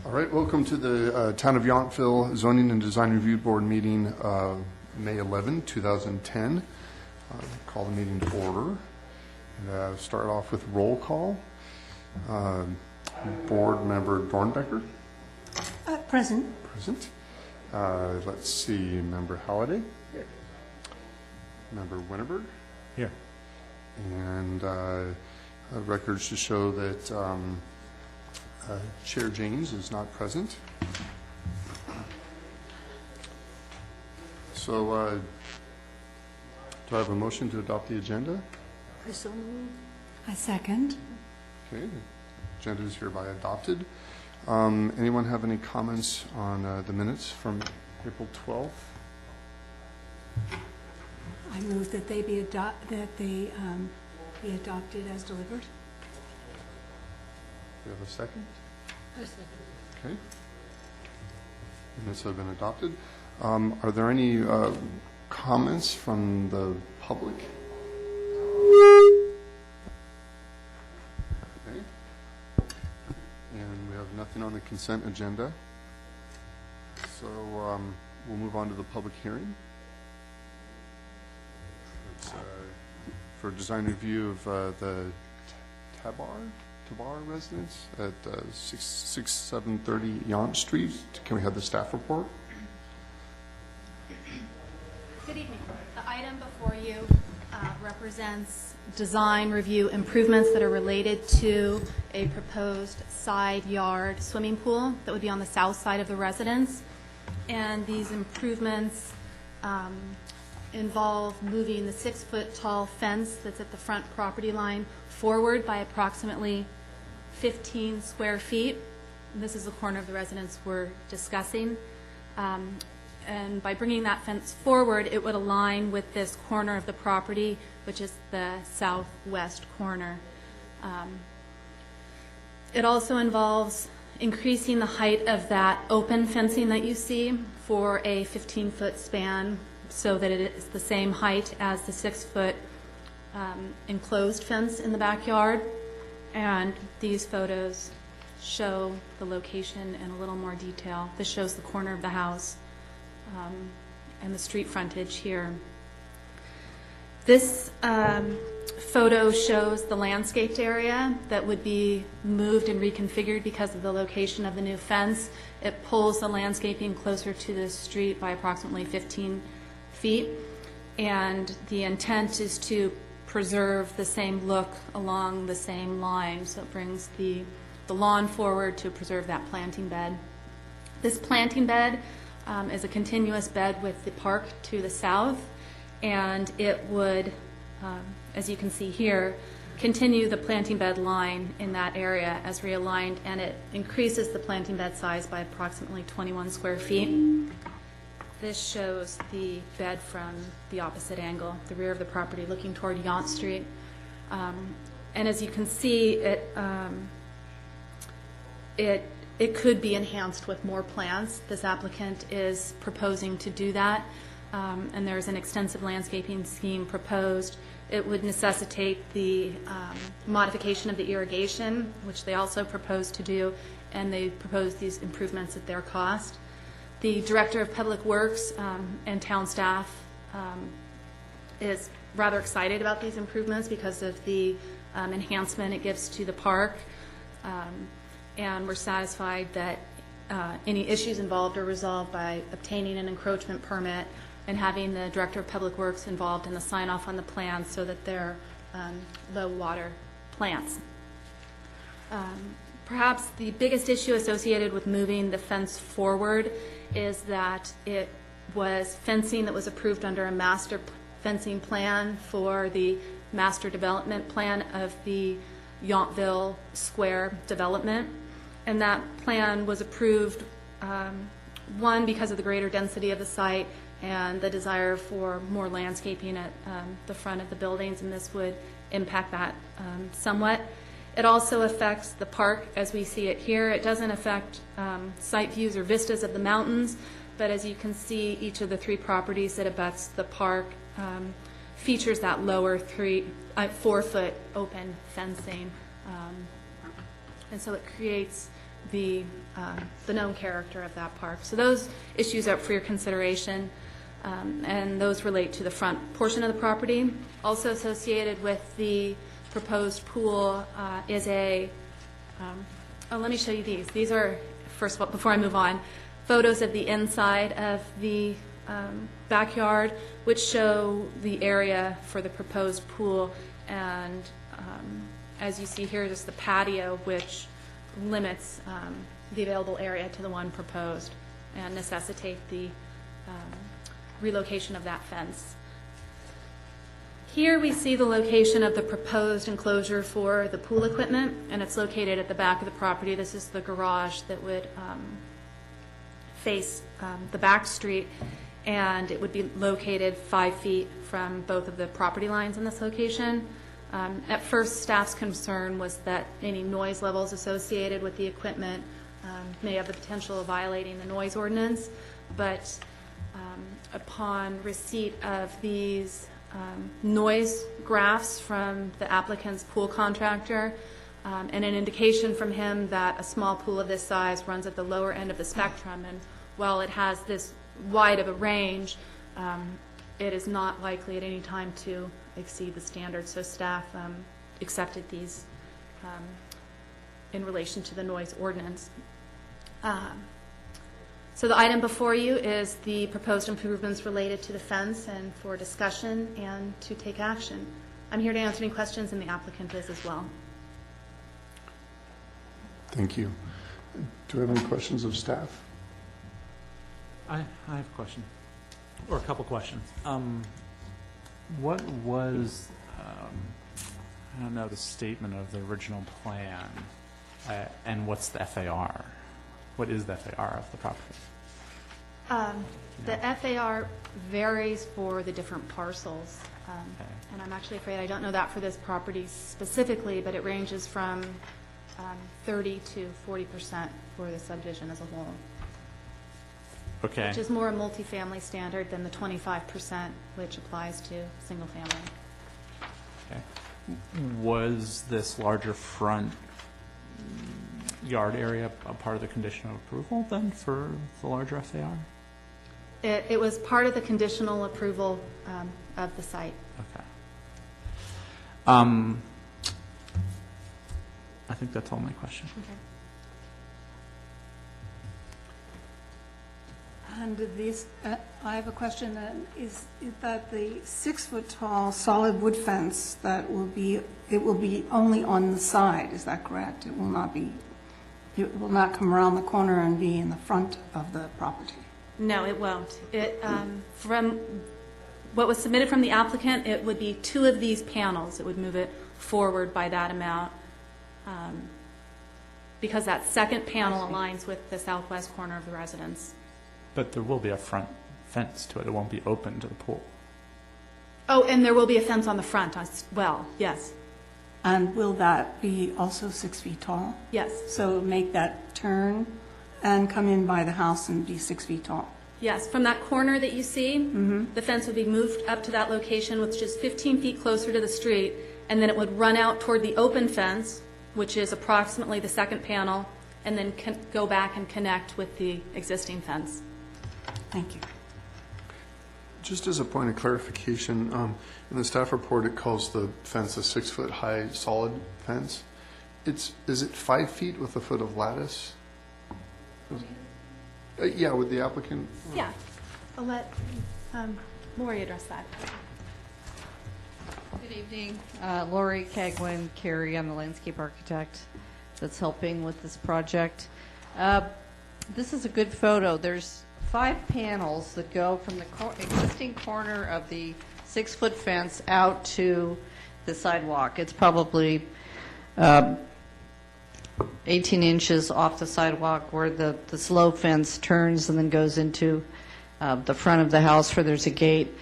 All right, welcome to the Town of Yountville Zoning and Design Review Board meeting, May 11, 2010. Call the meeting to order. And, start off with roll call. Board Member Dornbecker. Present. Present. Let's see, Member Halliday. Here. Member Winterberg. Here. And records to show that Chair James is not present. So do I have a motion to adopt the agenda? I so move. I second. Okay, the agenda is hereby adopted. Anyone have any comments on the minutes from April 12th? I move that they be adopted as delivered. Do you have a second? A second. Okay. Minutes have been adopted. Are there any comments from the public? Okay. And we have nothing on the consent agenda. So we'll move on to the public hearing. It's for design review of the Tabar residence at 6730 Yonge Street. Can we have the staff report? Good evening. The item before you represents design review improvements that are related to a proposed side yard swimming pool that would be on the south side of the residence. And these improvements involve moving the 6-foot tall fence that's at the front property line forward by approximately 15 square feet. And this is the corner of the residence we're discussing. And by bringing that fence forward, it would align with this corner of the property, which is the southwest corner. It also involves increasing the height of that open fencing that you see for a 15-foot span so that it is the same height as the 6-foot enclosed fence in the backyard. And these photos show the location in a little more detail. This shows the corner of the house and the street frontage here. This photo shows the landscaped area that would be moved and reconfigured because of the location of the new fence. It pulls the landscaping closer to the street by approximately 15 feet. And the intent is to preserve the same look along the same line. So it brings the lawn forward to preserve that planting bed. This planting bed is a continuous bed with the park to the south, and it would, as you can see here, continue the planting bed line in that area as realigned, and it increases the planting bed size by approximately 21 square feet. This shows the bed from the opposite angle, the rear of the property looking toward Yonge Street. And as you can see, it could be enhanced with more plants. This applicant is proposing to do that, and there's an extensive landscaping scheme proposed. It would necessitate the modification of the irrigation, which they also propose to do, and they propose these improvements at their cost. The Director of Public Works and town staff is rather excited about these improvements because of the enhancement it gives to the park. And we're satisfied that any issues involved are resolved by obtaining an encroachment permit and having the Director of Public Works involved in the sign-off on the plan so that they're low-water plants. Perhaps the biggest issue associated with moving the fence forward is that it was fencing that was approved under a master fencing plan for the master development plan of the Yountville Square development. And that plan was approved, one, because of the greater density of the site and the desire for more landscaping at the front of the buildings, and this would impact that somewhat. It also affects the park as we see it here. It doesn't affect site views or vistas of the mountains, but as you can see, each of the three properties that abuts the park features that lower 4-foot open fencing. And so it creates the known character of that park. So those issues are up for your consideration, and those relate to the front portion of the property. Also associated with the proposed pool is let me show you these. These are, first of all, before I move on, photos of the inside of the backyard, which show the area for the proposed pool. And as you see here, just the patio, which limits the available area to the one proposed and necessitate the relocation of that fence. Here we see the location of the proposed enclosure for the pool equipment, and it's located at the back of the property. This is the garage that would face the back street, and it would be located 5 feet from both of the property lines in this location. At first, staff's concern was that any noise levels associated with the equipment may have the potential of violating the noise ordinance, but upon receipt of these noise graphs from the applicant's pool contractor and an indication from him that a small pool of this size runs at the lower end of the spectrum, and while it has this wide of a range, it is not likely at any time to exceed the standards. So staff accepted these in relation to the noise ordinance. So the item before you is the proposed improvements related to the fence and for discussion and to take action. I'm here to answer any questions, and the applicant is as well. Thank you. Do we have any questions of staff? I have a question, or a couple questions. What was, I don't know, the statement of the original plan, and what's the FAR? What is the FAR of the property? The FAR varies for the different parcels, Okay. and I'm actually afraid I don't know that for this property specifically, but it ranges from 30 to 40% for the subdivision as a whole, Okay. which is more a multifamily standard than the 25%, which applies to single family. Okay. Was this larger front yard area a part of the condition of approval then for the larger FAR? It was part of the conditional approval of the site. Okay. I think that's all my questions. Okay. And these, I have a question, is that the 6-foot-tall solid wood fence that will be, it will be only on the side, is that correct? It will not come around the corner and be in the front of the property? No, it won't. From what was submitted from the applicant, it would be 2 of these panels. It would move it forward by that amount because that second panel aligns with the southwest corner of the residence. But there will be a front fence to it. It won't be open to the pool. Oh, and there will be a fence on the front as well, yes. And will that be also 6 feet tall? Yes, So make that turn and come in by the house and be 6 feet tall? yes. From that corner that you see, the fence would be moved up to that location, which is 15 feet closer to the street, and then it would run out toward the open fence, which is approximately the second panel, and then go back and connect with the existing fence. Thank you. Just as a point of clarification, in the staff report, it calls the fence a 6-foot-high solid fence. Is it 5 feet with a foot of lattice? Yeah, would the applicant? Yeah, I'll let Lori address that. Good evening. Lori Cagwin Carey. I'm the landscape architect that's helping with this project. This is a good photo. There's 5 panels that go from the existing corner of the 6-foot fence out to the sidewalk. It's probably 18 inches off the sidewalk where the slope fence turns and then goes into the front of the house where there's a gate.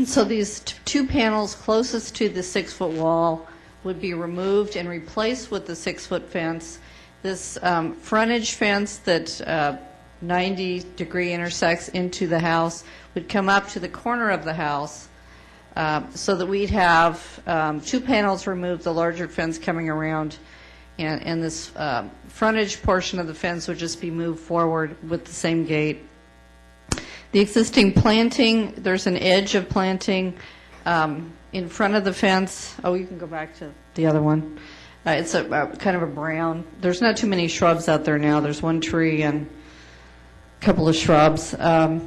So these 2 panels closest to the 6-foot wall would be removed and replaced with the 6-foot fence. This frontage fence that 90-degree intersects into the house would come up to the corner of the house so that we'd have 2 panels removed, the larger fence coming around, and this frontage portion of the fence would just be moved forward with the same gate. The existing planting, there's an edge of planting in front of the fence. Oh, you can go back to the other one. It's a kind of a brown. There's not too many shrubs out there now. There's one tree and a couple of shrubs. That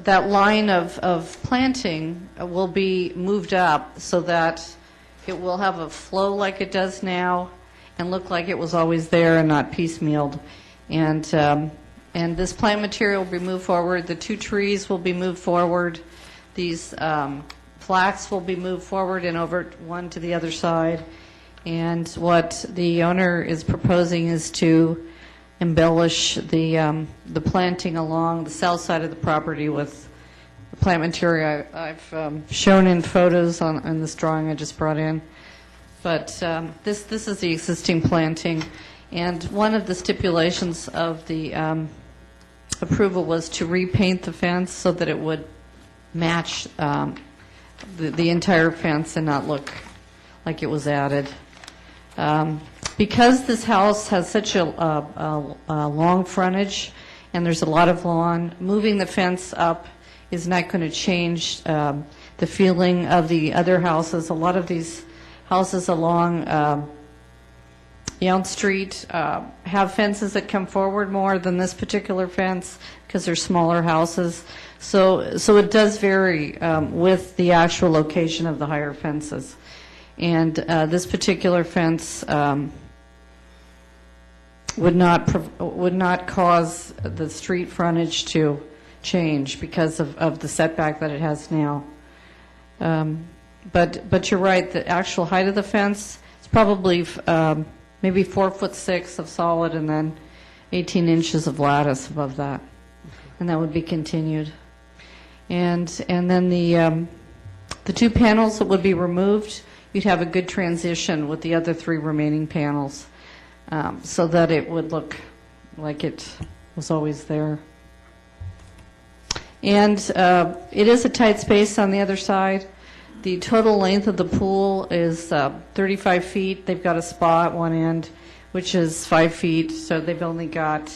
line of planting will be moved up so that it will have a flow like it does now and look like it was always there and not piecemealed. And this plant material will be moved forward. The 2 trees will be moved forward. These flax will be moved forward and over one to the other side. And what the owner is proposing is to embellish the planting along the south side of the property with the plant material I've shown in photos on this drawing I just brought in. But this is the existing planting. And one of the stipulations of the approval was to repaint the fence so that it would match the entire fence and not look like it was added. Because this house has such a long frontage and there's a lot of lawn, moving the fence up is not going to change the feeling of the other houses. A lot of these houses along Yonge Street have fences that come forward more than this particular fence because they're smaller houses. So it does vary with the actual location of the higher fences. And this particular fence would not cause the street frontage to change because of the setback that it has now. But you're right, the actual height of the fence is probably maybe 4'6" of solid and then 18 inches of lattice above that. And that would be continued. And then the 2 panels that would be removed, you'd have a good transition with the other 3 remaining panels so that it would look like it was always there. And it is a tight space on the other side. The total length of the pool is 35 feet. They've got a spa at one end, which is 5 feet, so they've only got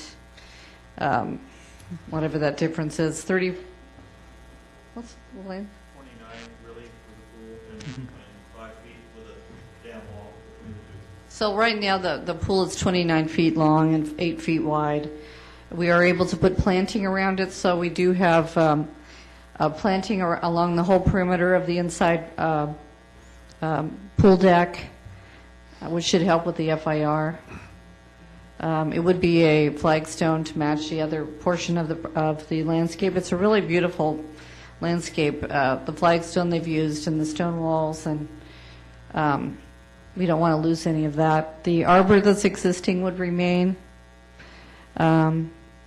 whatever that difference is, 30. What's the length? 29 really for the pool and 5 feet with a dam wall between the 2. So right now, the pool is 29 feet long and 8 feet wide. We are able to put planting around it, so we do have planting along the whole perimeter of the inside pool deck, which should help with the FIR. It would be a flagstone to match the other portion of the landscape. It's a really beautiful landscape. The flagstone they've used and the stone walls, and we don't want to lose any of that. The arbor that's existing would remain.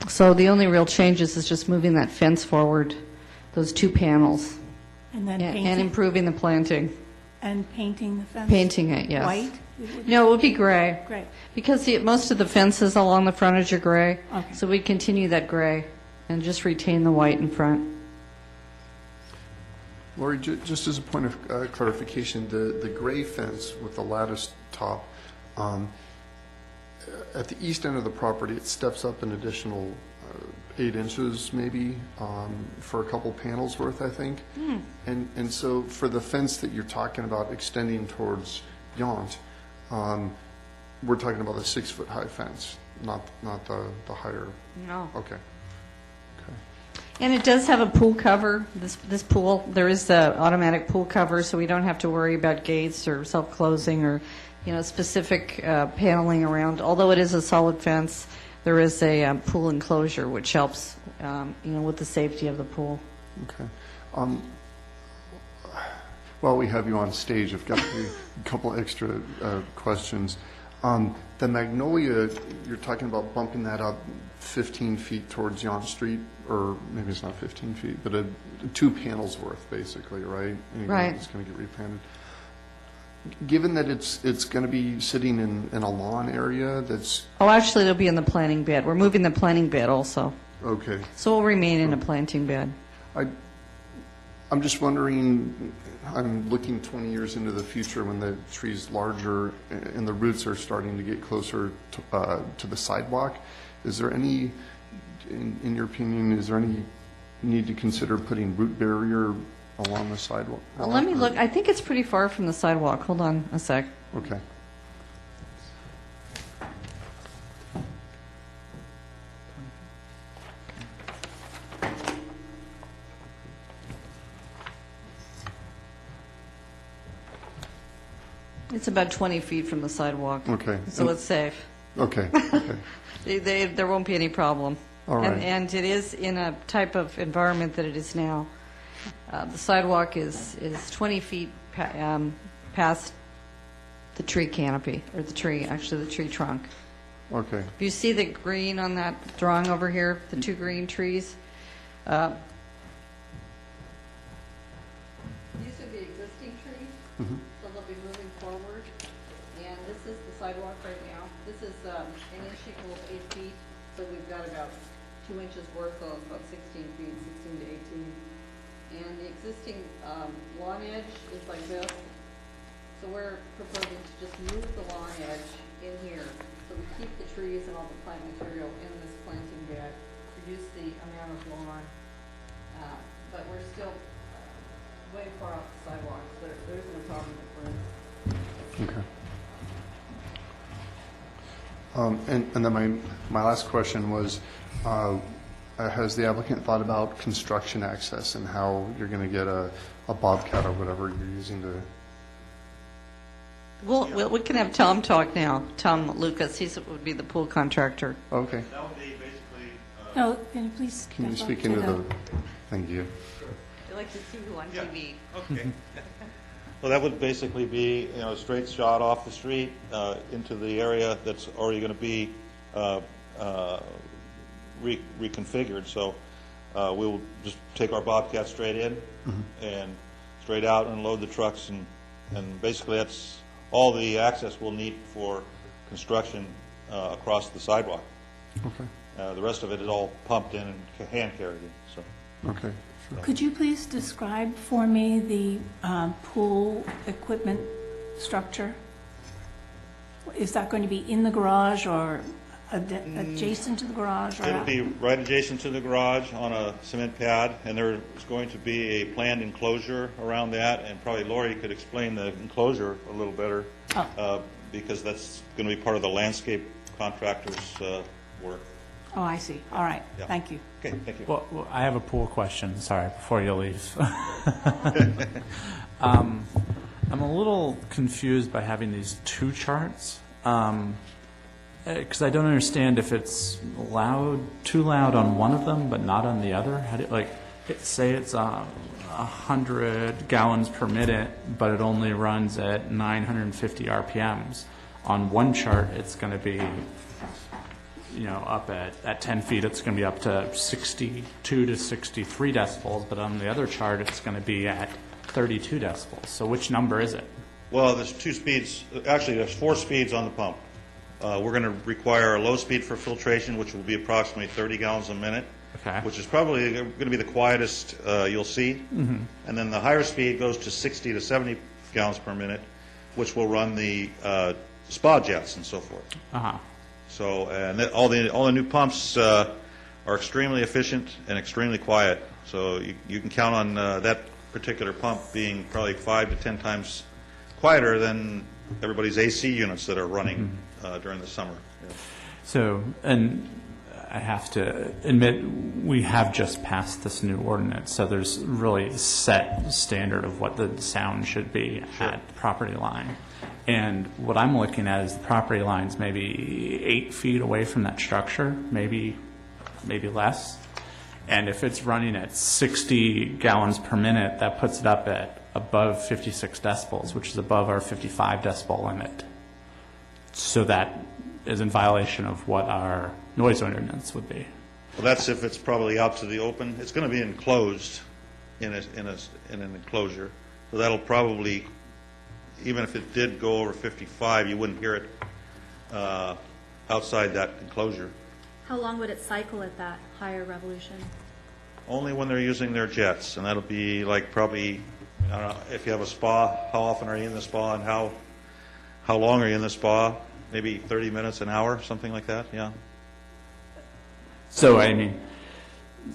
So the only real changes is just moving that fence forward, those 2 panels, And then and improving the planting. And painting the fence? Painting it, yes. White? No, it would be gray. Great. Because most of the fences along the frontage are gray. Okay. So we'd continue that gray and just retain the white in front. Lori, just as a point of clarification, the gray fence with the lattice top, at the east end of the property, it steps up an additional 8 inches maybe for a couple panels worth, I think. And so for the fence that you're talking about extending towards Yount, we're talking about a 6-foot high fence, not the higher. No. Okay. And it does have a pool cover, this pool. There is the automatic pool cover, so we don't have to worry about gates or self-closing or, specific paneling around. Although it is a solid fence, there is a pool enclosure, which helps, with the safety of the pool. Okay. While we have you on stage, I've got a couple extra questions. The Magnolia, you're talking about bumping that up 15 feet towards Yonge Street, or maybe it's not 15 feet, but 2 panels worth, basically, right? And Right. It's going to get repainted. Given that it's going to be sitting in a lawn area that's, Oh, actually, it'll be in the planting bed. We're moving the planting bed also. okay. So we'll remain in a planting bed. I'm just wondering, I'm looking 20 years into the future when the tree's larger and the roots are starting to get closer to the sidewalk. Is there any, in your opinion, is there any need to consider putting root barrier along the sidewalk? Let me look. I think it's pretty far from the sidewalk. Hold on a sec. Okay. It's about 20 feet from the sidewalk. Okay. So it's safe. Okay, okay. There won't be any problem. All right. And it is in a type of environment that it is now. The sidewalk is 20 feet past the tree canopy, or the tree, actually the tree trunk. Okay. If you see the green on that drawing over here, the two green trees, these are the existing trees, so they'll be moving forward. And this is the sidewalk right now. This is an inch equals 8 feet, so we've got about 2 inches worth of about 16 feet, 16 to 18. And the existing lawn edge is like this. So we're proposing to just move the lawn edge in here. So we keep the trees and all the plant material in this planting bed, reduce the amount of lawn, but we're still way far off the sidewalk, so there isn't a problem if we're in. Okay. And then my last question was, has the applicant thought about construction access and how you're going to get a bobcat or whatever you're using to? Well, we can have Tom talk now. Tom Lucas, he would be the pool contractor. Okay. That would be basically, No, can you please Can you step speak up to into the, thank you. I like to see you on Yeah. TV. okay. Well, that would basically be, a straight shot off the street into the area that's already going to be reconfigured. So we'll just take our Bobcat straight in and straight out and load the trucks, and basically that's all the access we'll need for construction across the sidewalk. Okay. The rest of it is all pumped in and hand carried in. So Okay. Sure. Could you please describe for me the pool equipment structure? Is that going to be in the garage or adjacent to the garage? Or it'll be right adjacent to the garage on a cement pad, and there's going to be a planned enclosure around that, and probably Lori could explain the enclosure a little better, because that's going to be part of the landscape contractor's work. Oh, I see. All right. Yeah. Thank you. Okay, thank you. Well, I have a pool question, sorry, before you leave. I'm a little confused by having these two charts, because I don't understand if it's too loud on one of them, but not on the other. How do, say it's 100 gallons per minute, but it only runs at 950 RPMs. On one chart, it's going to be up at 10 feet, it's going to be up to 62 to 63 decibels, but on the other chart, it's going to be at 32 decibels. So which number is it? Well, there's two speeds. Actually, there's 4 speeds on the pump. We're going to require a low speed for filtration, which will be approximately 30 gallons a minute, Okay. which is probably going to be the quietest you'll see. And then the higher speed goes to 60 to 70 gallons per minute, which will run the spa jets and so forth. Uh-huh. So, and all the new pumps are extremely efficient and extremely quiet. So you can count on that particular pump being probably 5 to 10 times quieter than everybody's AC units that are running during the summer. Yeah. So, and I have to admit, we have just passed this new ordinance, so there's really a set standard of what the sound should be at the property line. And what I'm looking at is the property line's maybe 8 feet away from that structure, maybe less. And if it's running at 60 gallons per minute, that puts it up at above 56 decibels, which is above our 55 decibel limit. So that is in violation of what our noise ordinance would be. Well, that's if it's probably out to the open. It's going to be enclosed in an enclosure. So that'll probably, even if it did go over 55, you wouldn't hear it outside that enclosure. How long would it cycle at that higher revolution? only when they're using their jets, and that'll be like probably, I don't know, if you have a spa, how often are you in the spa, and how long are you in the spa? Maybe 30 minutes, an hour, something like that, yeah. So, I mean,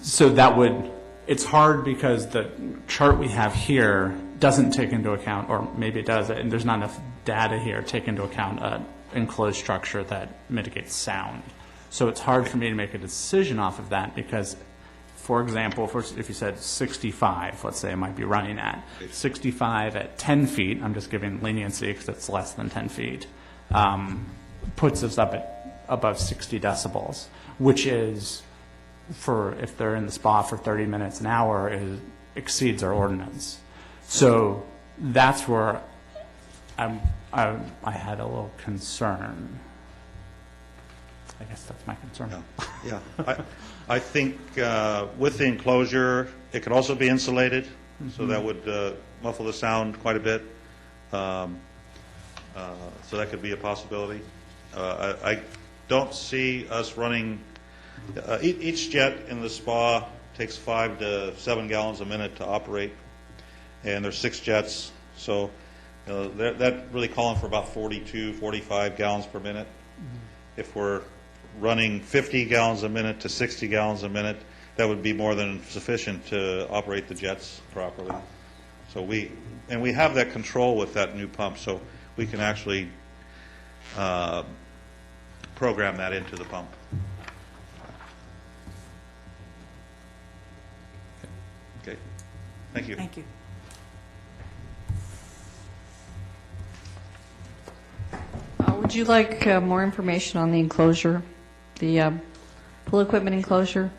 so that would, it's hard because the chart we have here doesn't take into account, or maybe it does, and there's not enough data here to take into account an enclosed structure that mitigates sound. So it's hard for me to make a decision off of that because, for example, if you said 65, let's say it might be running at 65 at 10 feet, I'm just giving leniency because it's less than 10 feet, puts us up at above 60 decibels, which is, for if they're in the spa for 30 minutes an hour, exceeds our ordinance. So that's where I had a little concern. I guess that's my concern. Yeah. I think with the enclosure, it could also be insulated, so that would muffle the sound quite a bit. So that could be a possibility. I don't see us running, each jet in the spa takes 5 to 7 gallons a minute to operate, and there's 6 jets, so that really calling for about 42, 45 gallons per minute. If we're running 50 gallons a minute to 60 gallons a minute, that would be more than sufficient to operate the jets properly. So we have that control with that new pump, so we can actually program that into the pump. Okay, thank you. Thank you. Would you like more information on the enclosure, the pool equipment enclosure?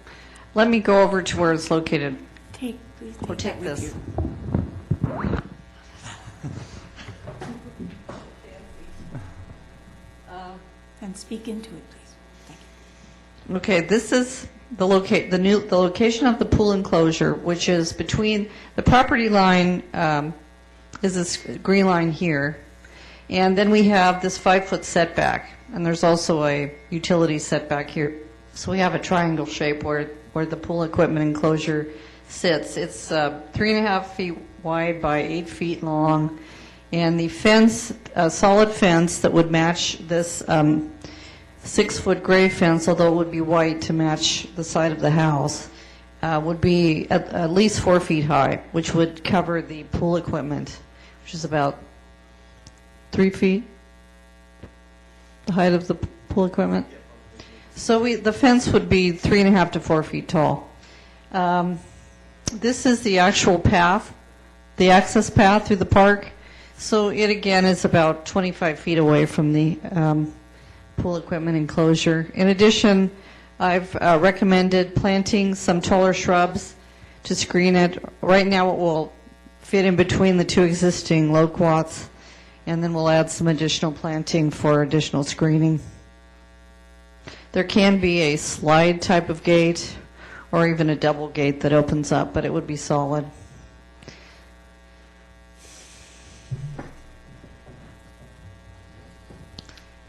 Let me go over to where it's located. Please Or take take that with this. you. And speak into it, please. Thank you. Okay, this is the location of the pool enclosure, which is between the property line, is this green line here, and then we have this 5-foot setback, and there's also a utility setback here. So we have a triangle shape where the pool equipment enclosure sits. It's 3.5 feet wide by 8 feet long, and the fence, a solid fence that would match this 6-foot gray fence, although it would be white to match the side of the house, would be at least 4 feet high, which would cover the pool equipment, which is about 3 feet, the height of the pool equipment. So the fence would be 3.5 to 4 feet tall. This is the actual path, the access path through the park. So it again is about 25 feet away from the pool equipment enclosure. In addition, I've recommended planting some taller shrubs to screen it. Right now it will fit in between the 2 existing loquats, and then we'll add some additional planting for additional screening. There can be a slide type of gate or even a double gate that opens up, but it would be solid.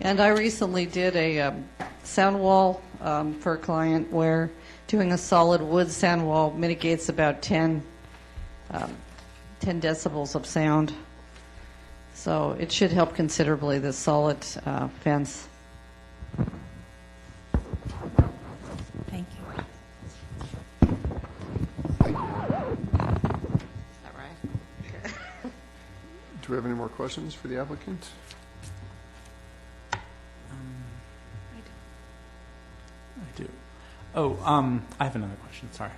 And I recently did a sound wall for a client where doing a solid wood sound wall mitigates about 10 decibels of sound. So it should help considerably, this solid fence. Thank you. Is that right? Do we have any more questions for the applicant? I do. Oh, I have another question, sorry.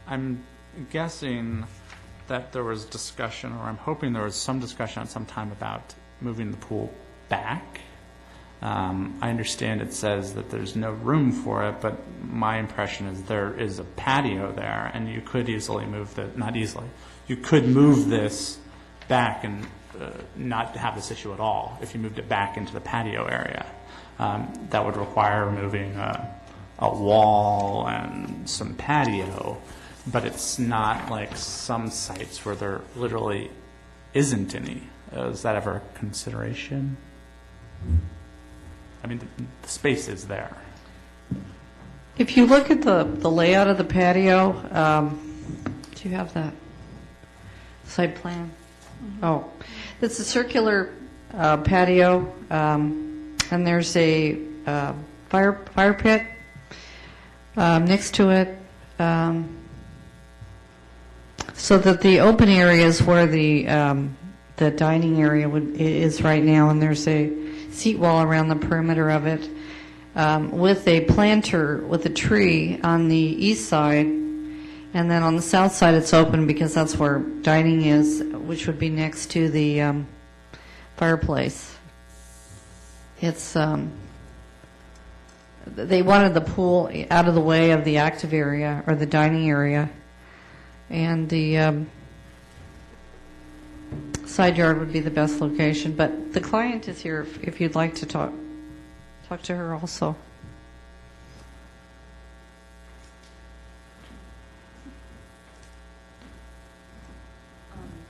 I'm guessing that there was discussion, or I'm hoping there was some discussion at some time about moving the pool back. I understand it says that there's no room for it, but my impression is there is a patio there, and you could easily move not easily, you could move this back and not have this issue at all if you moved it back into the patio area. That would require removing a wall and some patio, but it's not like some sites where there literally isn't any. Is that ever a consideration? I mean, the space is there. If you look at the layout of the patio, do you have that site plan? Oh, it's a circular patio, and there's a fire pit next to it, so that the open area is where the dining area is right now, and there's a seat wall around the perimeter of it, with a planter with a tree on the east side, and then on the south side it's open because that's where dining is, which would be next to the fireplace. It's they wanted the pool out of the way of the active area or the dining area, and the side yard would be the best location. But the client is here if you'd like to talk to her also.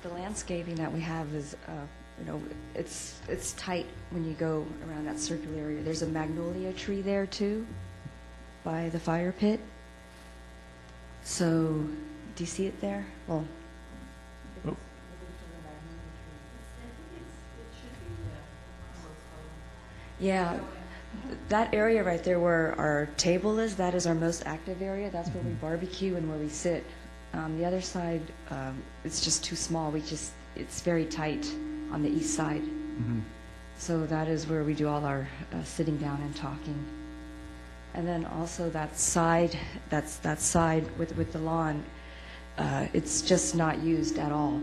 The landscaping that we have is, it's tight when you go around that circular area. There's a magnolia tree there too, by the fire pit. So, do you see it there? Well, Oh. yeah, that area right there where our table is, that is our most active area. That's where we barbecue and where we sit. The other side, it's just too small. It's very tight on the east side. Mm-hmm. So that is where we do all our sitting down and talking. And then also that side with the lawn, it's just not used at all.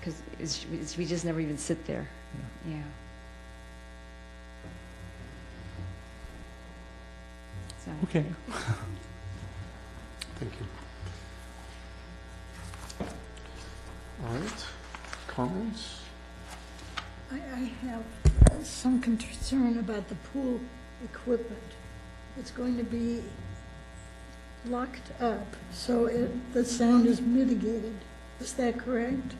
Because we just never even sit there. Yeah. So. Okay. Thank you. All right, comments? I have some concern about the pool equipment. It's going to be locked up, so the sound is mitigated. Is that correct?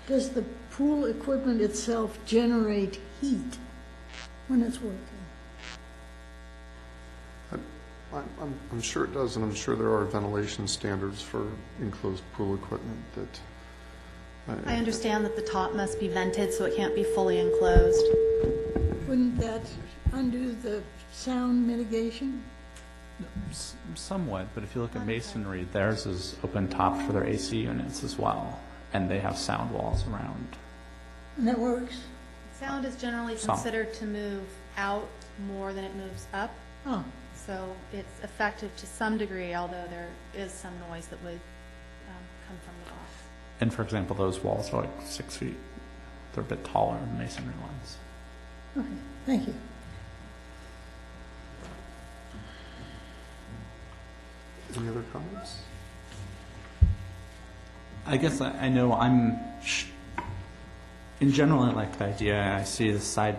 Does the pool equipment itself generate heat when it's working? I'm sure it does, and I'm sure there are ventilation standards for enclosed pool equipment that... I understand that the top must be vented, so it can't be fully enclosed. Wouldn't that undo the sound mitigation? Somewhat, but if you look at masonry, theirs is open top for their AC units as well, and they have sound walls around. And that works? Sound is generally Some. considered to move out more than it moves up, Oh, so it's effective to some degree, although there is some noise that would come from it off. And for example, those walls are like 6 feet. They're a bit taller than masonry ones. okay, thank you. Any other comments? I guess I know in general, I like the idea. I see the side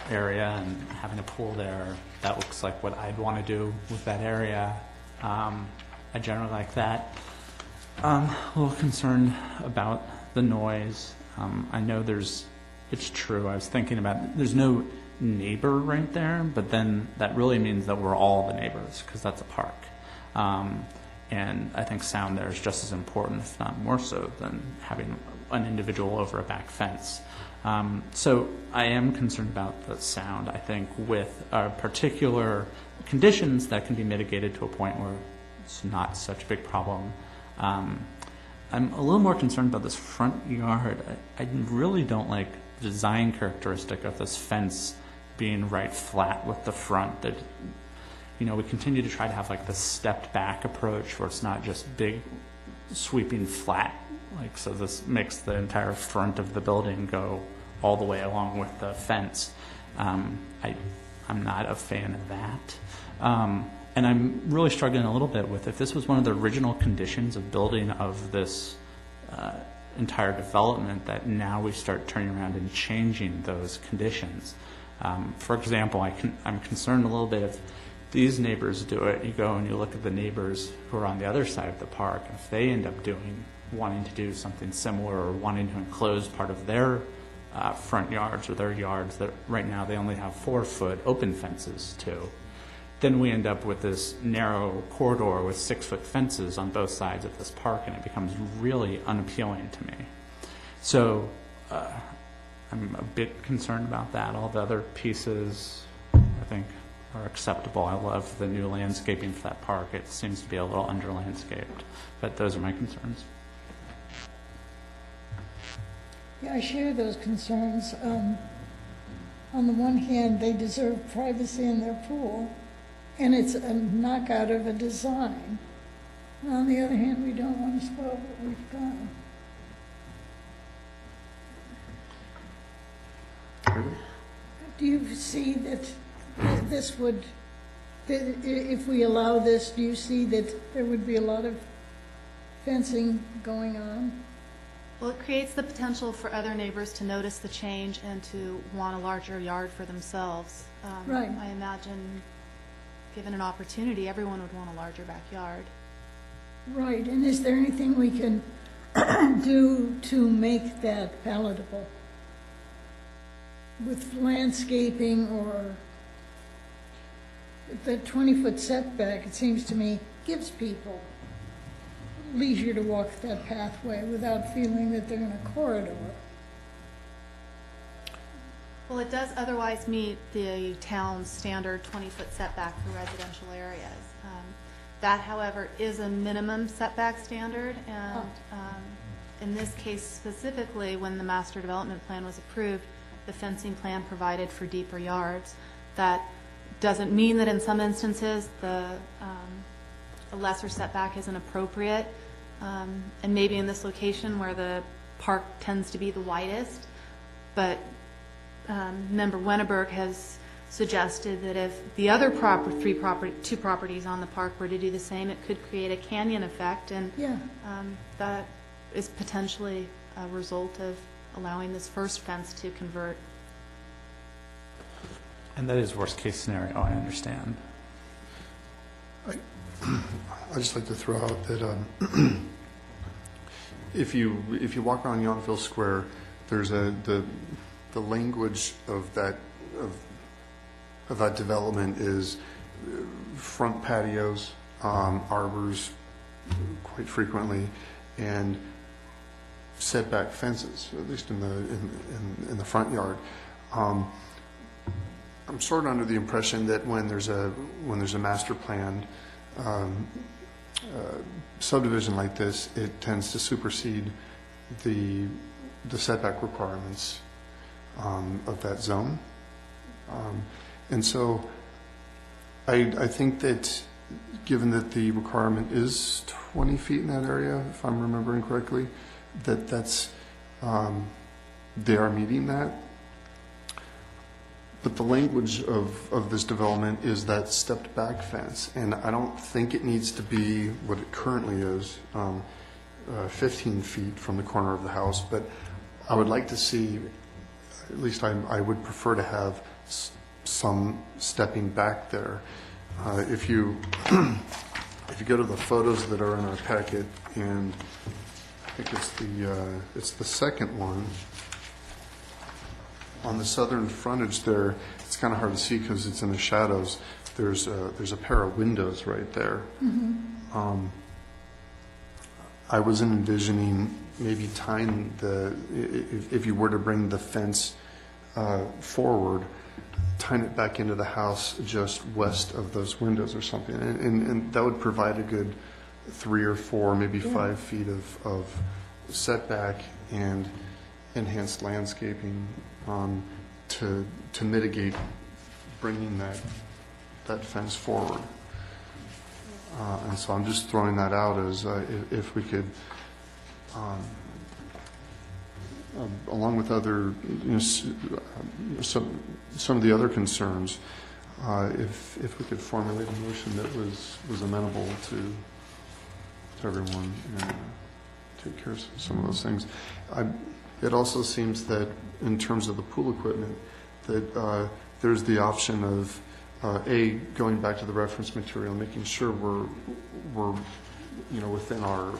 area and having a pool there. That looks like what I'd want to do with that area. I generally like that. A little concerned about the noise. I know it's true. I was thinking about, there's no neighbor right there, but then that really means that we're all the neighbors because that's a park. And I think sound there is just as important, if not more so, than having an individual over a back fence. So I am concerned about the sound. I think with particular conditions that can be mitigated to a point where it's not such a big problem. I'm a little more concerned about this front yard. I really don't like the design characteristic of this fence being right flat with the front. That, you know, we continue to try to have like this stepped back approach where it's not just big sweeping flat. Like, so this makes the entire front of the building go all the way along with the fence. I'm not a fan of that. And I'm really struggling a little bit with if this was one of the original conditions of building of this entire development, that now we start turning around and changing those conditions. For example, I'm concerned a little bit if these neighbors do it, you go and you look at the neighbors who are on the other side of the park, if they end up wanting to do something similar or wanting to enclose part of their front yards or their yards that right now they only have 4-foot open fences to. Then we end up with this narrow corridor with 6-foot fences on both sides of this park, and it becomes really unappealing to me. So I'm a bit concerned about that. All the other pieces, I think, are acceptable. I love the new landscaping for that park. It seems to be a little under-landscaped, but those are my concerns. Yeah, I share those concerns. On the one hand, they deserve privacy in their pool, and it's a knockout of a design. And on the other hand, we don't want to spoil what we've got. Do you see that this would, that if we allow this, do you see that there would be a lot of fencing going on? Well, it creates the potential for other neighbors to notice the change and to want a larger yard for themselves. Right. I imagine, given an opportunity, everyone would want a larger backyard. Right, and is there anything we can do to make that palatable? With landscaping or the 20-foot setback, it seems to me, gives people leisure to walk that pathway without feeling that they're in a corridor. Well, it does otherwise meet the town's standard 20-foot setback for residential areas. That, however, is a minimum setback standard, and in this case specifically, when the master development plan was approved, the fencing plan provided for deeper yards. That doesn't mean that in some instances a lesser setback isn't appropriate, and maybe in this location where the park tends to be the widest, but Member Wennerberg has suggested that if the other two properties on the park were to do the same, it could create a canyon effect, and Yeah. that is potentially a result of allowing this first fence to convert. And that is worst case scenario, I understand. I'd just like to throw out that if you walk around Yountville Square, there's the language of that development is front patios, arbors, quite frequently, and setback fences, at least in the front yard. I'm sort of under the impression that when there's a master planned subdivision like this, it tends to supersede the setback requirements of that zone. And so I think that given that the requirement is 20 feet in that area, if I'm remembering correctly, that's they are meeting that. But the language of this development is that stepped back fence, and I don't think it needs to be what it currently is, 15 feet from the corner of the house, but I would like to see, at least I would prefer to have some stepping back there. If you go to the photos that are in our packet, and I think it's the second one, on the southern frontage there, it's kind of hard to see because it's in the shadows. There's a pair of windows right there. Mm-hmm. I wasn't envisioning maybe tying if you were to bring the fence forward, tying it back into the house just west of those windows or something, and that would provide a good 3 or 4, maybe 5 feet of setback and enhanced landscaping to mitigate bringing that fence forward. And so I'm just throwing that out as if we could, along with other, some of the other concerns, if we could formulate a motion that was amenable to everyone and take care of some of those things. It also seems that in terms of the pool equipment, that there's the option of going back to the reference material, making sure we're within our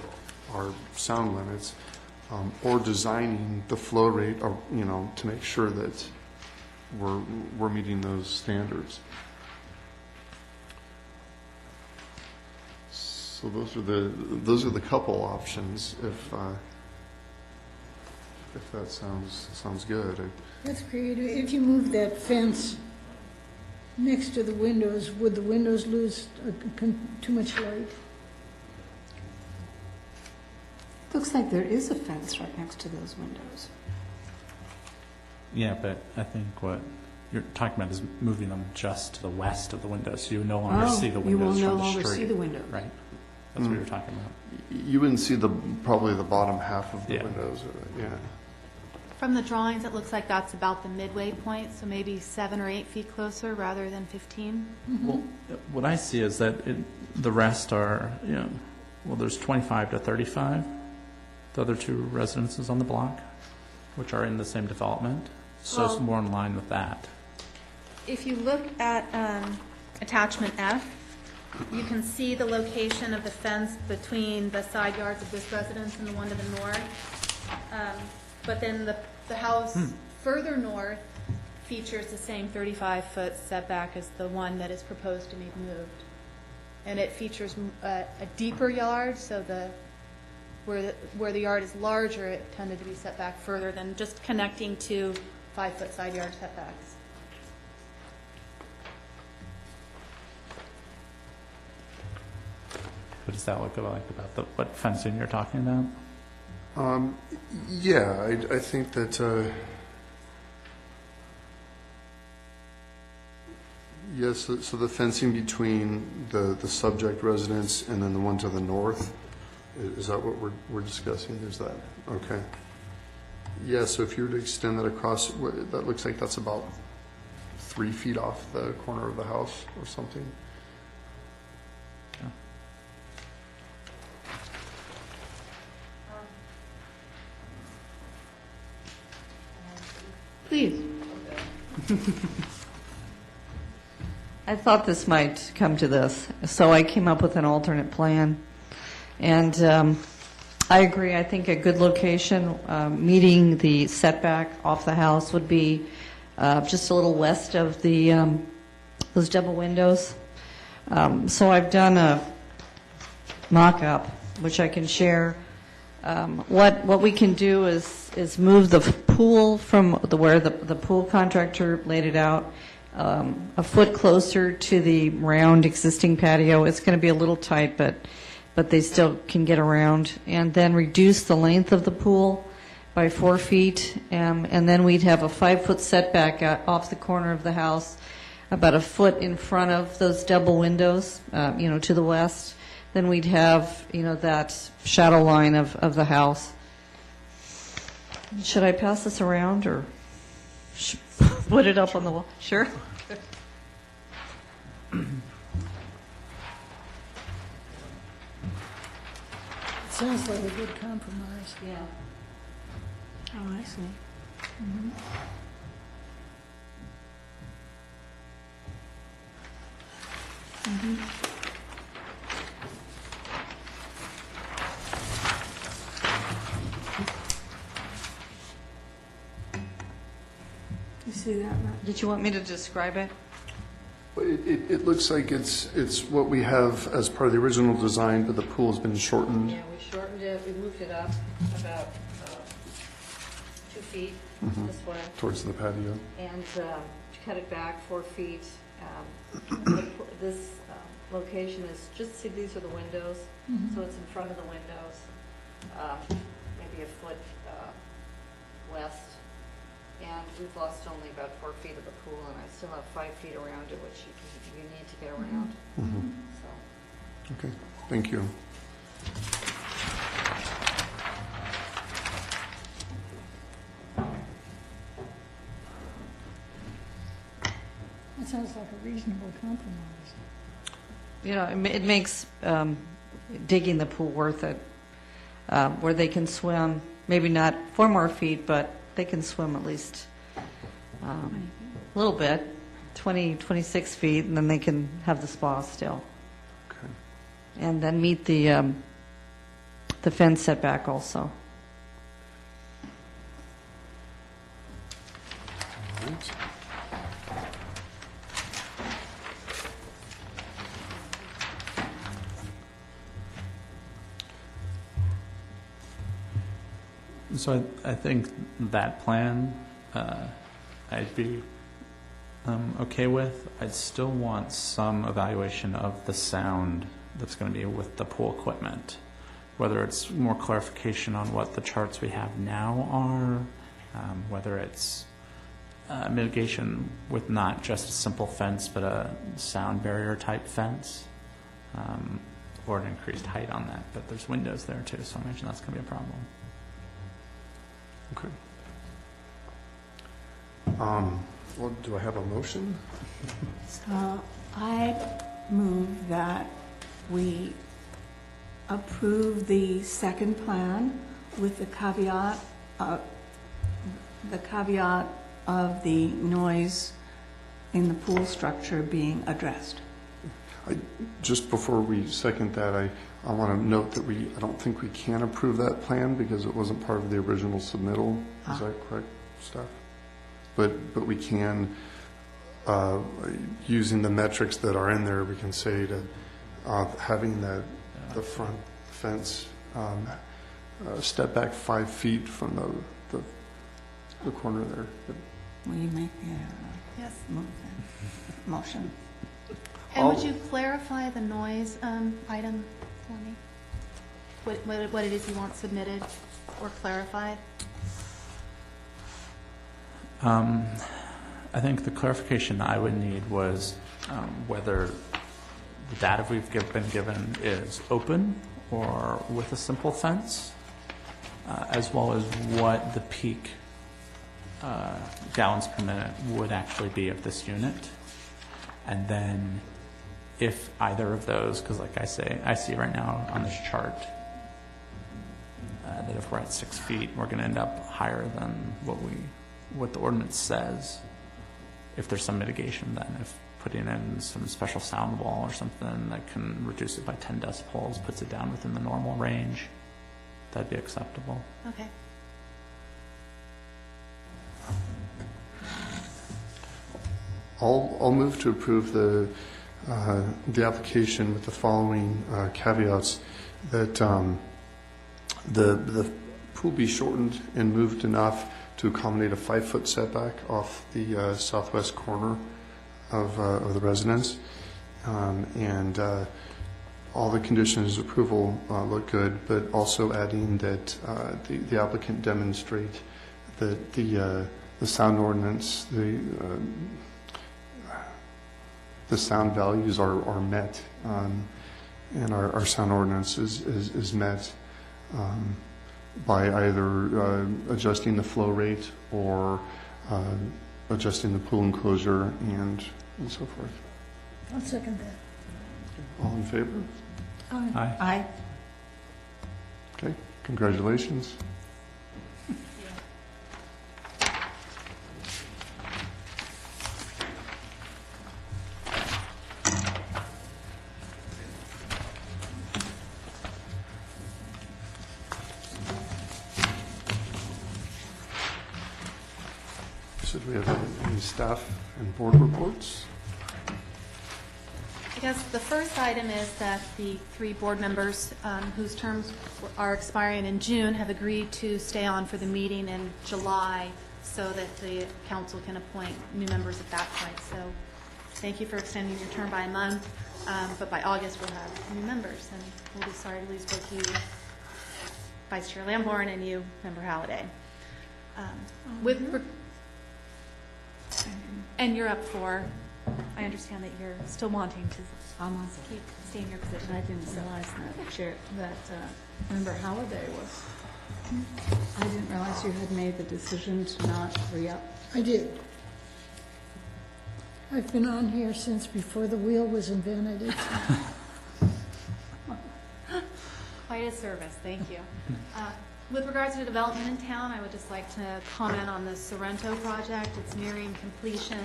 sound limits, or designing the flow rate, or, you know, to make sure that we're meeting those standards. So those are the couple options, if that sounds good. That's great. If you move that fence next to the windows, would the windows lose too much light? Looks like there is a fence right next to those windows. Yeah, but I think what you're talking about is moving them just to the west of the windows, so you no longer see the You will windows no from the longer street. see the windows. Right. That's what you're talking about. You wouldn't see probably the bottom half of the Yeah. windows, yeah. From the drawings, it looks like that's about the midway point, so maybe 7 or 8 feet closer rather than 15. Well, what I see is that the rest are, you know, well, there's 25 to 35, the other two residences on the block, which are in the same development. So it's Well- more in line with that. If you look at attachment F, you can see the location of the fence between the side yards of this residence and the one to the north. But then the house further north features the same 35-foot setback as the one that is proposed to be moved. And it features a deeper yard, so where the yard is larger, it tended to be set back further than just connecting to 5-foot side yard setbacks. What does that look like about what fencing you're talking about? Yeah, I think that, yes, so the fencing between the subject residence and then the one to the north, is that what we're discussing? Is that, okay. Yeah, so if you were to extend that across, that looks like that's about 3 feet off the corner of the house or something. Please. I thought this might come to this, so I came up with an alternate plan. And I agree, I think a good location, meeting the setback off the house would be just a little west of those double windows. So I've done a mock-up, which I can share. What we can do is move the pool from where the pool contractor laid it out a foot closer to the round existing patio. It's going to be a little tight, but they still can get around. And then reduce the length of the pool by 4 feet, and then we'd have a 5-foot setback off the corner of the house, about a foot in front of those double windows, to the west. Then we'd have, that shadow line of the house. Should I pass this around or put it up on the wall? Sure. Sounds like a good compromise. Yeah. Oh, I see. You see that, Matt? Did you want me to describe it? It looks like it's what we have as part of the original design, but the pool's been shortened. Yeah, we shortened it, we moved it up about 2 feet this way, Towards the patio. and cut it back 4 feet. This location is, just see, these are the windows, so it's in front of the windows, maybe a foot west. And we've lost only about 4 feet of the pool, and I still have 5 feet around it, which you need to get around. So. Okay, thank you. That sounds like a reasonable compromise. It makes digging the pool worth it, where they can swim, maybe not 4 more feet, but they can swim at least a little bit, 26 feet, and then they can have the spa still. Okay. And then meet the fence setback also. questions? So I think that plan I'd be okay with. I'd still want some evaluation of the sound that's going to be with the pool equipment, whether it's more clarification on what the charts we have now are, whether it's mitigation with not just a simple fence but a sound barrier type fence, or an increased height on that. But there's windows there too, so I imagine that's going to be a problem. Okay. Well, do I have a motion? I move that we approve the second plan with the caveat of the noise in the pool structure being addressed. Just before we second that, I want to note that I don't think we can approve that plan because it wasn't part of the original submittal. Is that correct, staff? But we can, using the metrics that are in there, we can say that having the front fence step back 5 feet from the corner there. Will you make the Yes. motion? And would you clarify the noise item for me? What it is you want submitted or clarified? I think the clarification I would need was whether the data we've been given is open or with a simple fence, as well as what the peak gallons per minute would actually be of this unit. And then if either of those, because like I see right now on this chart that if we're at 6 feet, we're going to end up higher than what the ordinance says. If there's some mitigation, then if putting in some special sound wall or something that can reduce it by 10 decibels, puts it down within the normal range, that'd be acceptable. Okay. I'll move to approve the application with the following caveats: that the pool be shortened and moved enough to accommodate a 5-foot setback off the southwest corner of the residence, and all the conditions of approval look good, but also adding that the applicant demonstrate that the sound ordinance, the sound values are met, and our sound ordinance is met by either adjusting the flow rate or adjusting the pool enclosure and so forth. I'll second that. All in favor? Aye. Aye. Okay, congratulations. So do we have any staff and board reports? I guess the first item is that the 3 board members whose terms are expiring in June have agreed to stay on for the meeting in July so that the council can appoint new members at that point. So thank you for extending your term by a month, but by August we'll have new members, and we'll be sorry to lose both you, Vice Chair Lamborn, and you, Member Halliday. And you're up for, I understand that you're still wanting to keep staying in your position. I didn't realize that Member Halliday was. I didn't realize you had made the decision to not re-up. I did. I've been on here since before the wheel was invented. Quite a service, thank you. With regards to development in town, I would just like to comment on the Sorrento project. It's nearing completion.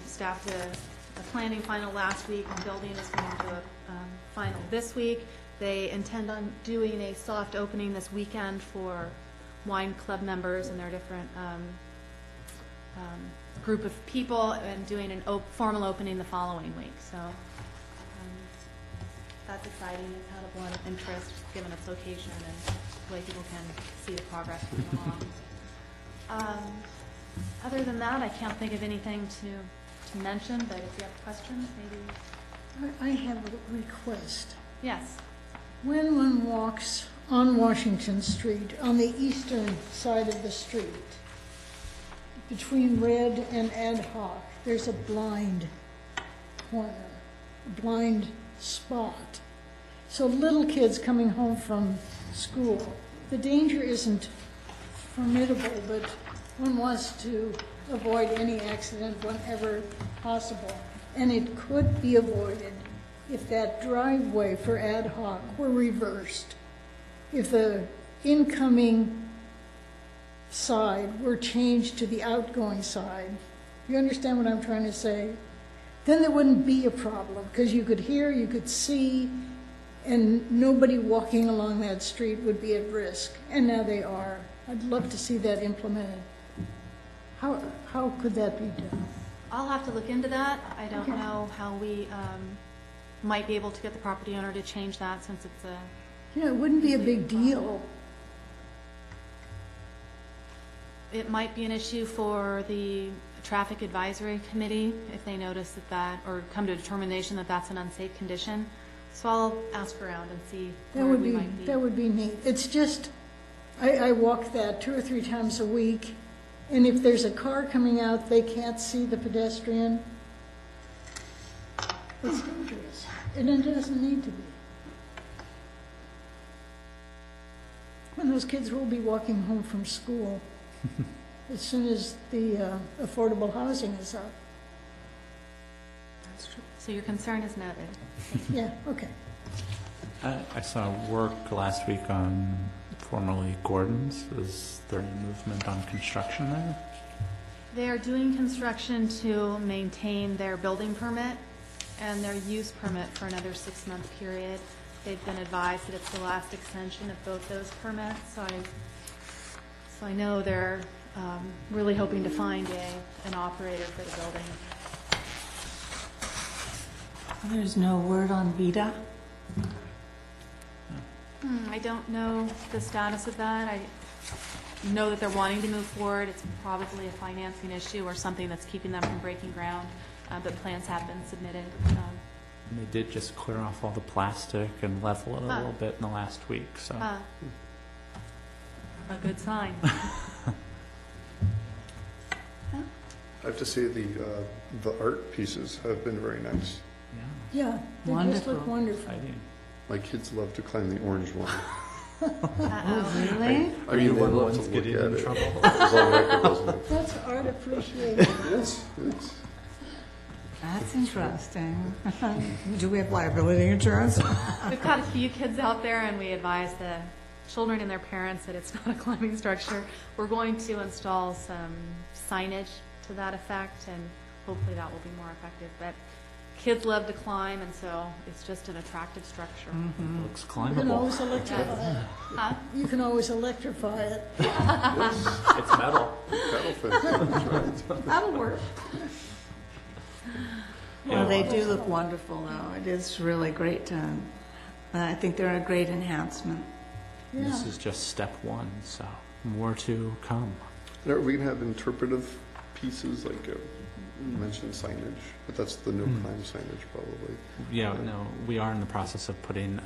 Staff did a planning final last week, and building is going to a final this week. They intend on doing a soft opening this weekend for wine club members and their different group of people and doing an formal opening the following week. So that's exciting. It's had a lot of interest given its location and the way people can see the progress moving along. Other than that, I can't think of anything to mention, but if you have questions, maybe. I have a request. Yes. When one walks on Washington Street, on the eastern side of the street, between Red and Ad Hoc, there's a blind corner, a blind spot. So little kids coming home from school, the danger isn't formidable, but one wants to avoid any accident whenever possible. And it could be avoided if that driveway for Ad Hoc were reversed. If the incoming side were changed to the outgoing side. You understand what I'm trying to say? Then there wouldn't be a problem, because you could hear, you could see, and nobody walking along that street would be at risk. And now they are. I'd love to see that implemented. How could that be done? I'll have to look into that. I don't know how we might be able to get the property owner to change that, since it's a... You know, it wouldn't be a big deal. It might be an issue for the traffic advisory committee if they notice that, or come to a determination that that's an unsafe condition. So I'll ask around and see where we might be. That would be neat. It's just, I walk that 2 or 3 times a week, and if there's a car coming out, they can't see the pedestrian. It's dangerous, and it doesn't need to be. When those kids will be walking home from school, as soon as the affordable housing is up. That's true. So your concern is noted. Yeah, okay. I saw work last week on formerly Gordon's. Was there any movement on construction there? They are doing construction to maintain their building permit and their use permit for another 6-month period. They've been advised that it's the last extension of both those permits, so I know they're really hoping to find an operator for the building. There's no word on Vita? I don't know the status of that. I know that they're wanting to move forward. It's probably a financing issue or something that's keeping them from breaking ground, but plans have been submitted. And they did just clear off all the plastic and level it a little bit in the last week, so. A good sign. I have to say the art pieces have been very nice. Yeah, they just look wonderful. Exciting. My kids love to climb the orange one. Oh, really? I mean, they love to look at it. It was on record, wasn't it? That's art appreciation. Yes, yes. That's interesting. Do we have liability insurance? We've got a few kids out there, and we advise the children and their parents that it's not a climbing structure. We're going to install some signage to that effect, and hopefully that will be more effective. But kids love to climb, and so it's just an attractive structure. Looks You can climbable. always electrify it. Huh? You can always electrify it. It's metal. That'll fit. That's right. That'll work. Well, they do look wonderful, though. It is really great. I think they're a great enhancement. Yeah. This is just step one, so more to come. Are we going to have interpretive pieces, like you mentioned signage, but that's the no crime signage probably. Yeah, no, we are in the process of putting,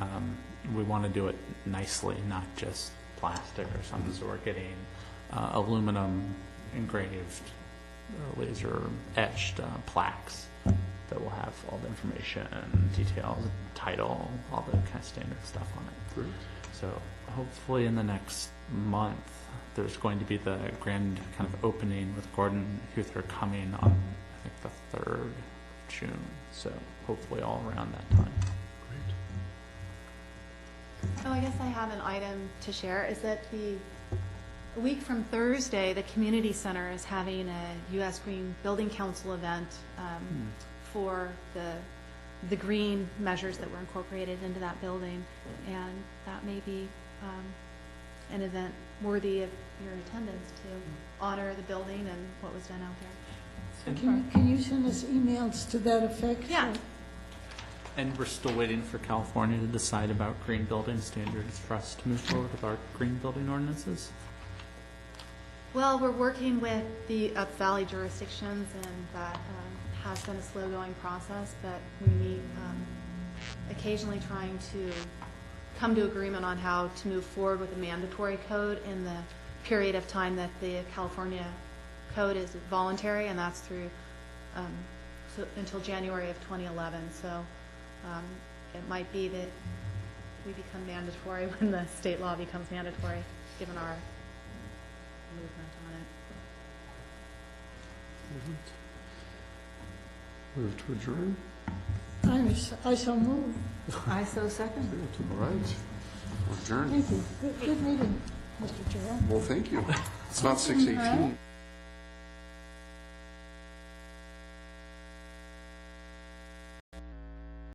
we want to do it nicely, not just plastic or something, so we're getting aluminum engraved, laser etched plaques that will have all the information, details, title, all the kind of standard stuff on it. Great. So hopefully in the next month, there's going to be the grand kind of opening with Gordon Huther coming on, I think, the 3rd of June. So hopefully all around that time. Oh, I guess I have an item to share, is that a week from Thursday, the community center is having a U.S. Green Building Council event for the green measures that were incorporated into that building, and that may be an event worthy of your attendance to honor the building and what was done out there. Can you send us emails to that effect? Yeah. And we're still waiting for California to decide about green building standards for us to move forward with our green building ordinances? Well, we're working with the Up Valley jurisdictions, and that has been a slow-going process, but we meet occasionally trying to come to agreement on how to move forward with a mandatory code in the period of time that the California code is voluntary, and that's through until January of 2011. So it might be that we become mandatory when the state law becomes mandatory, given our movement on it. Move to adjourn. I shall move. I so second. All right. We're adjourned. Thank you. Good meeting, Mr. Chair. Well, thank you. It's not 6:18.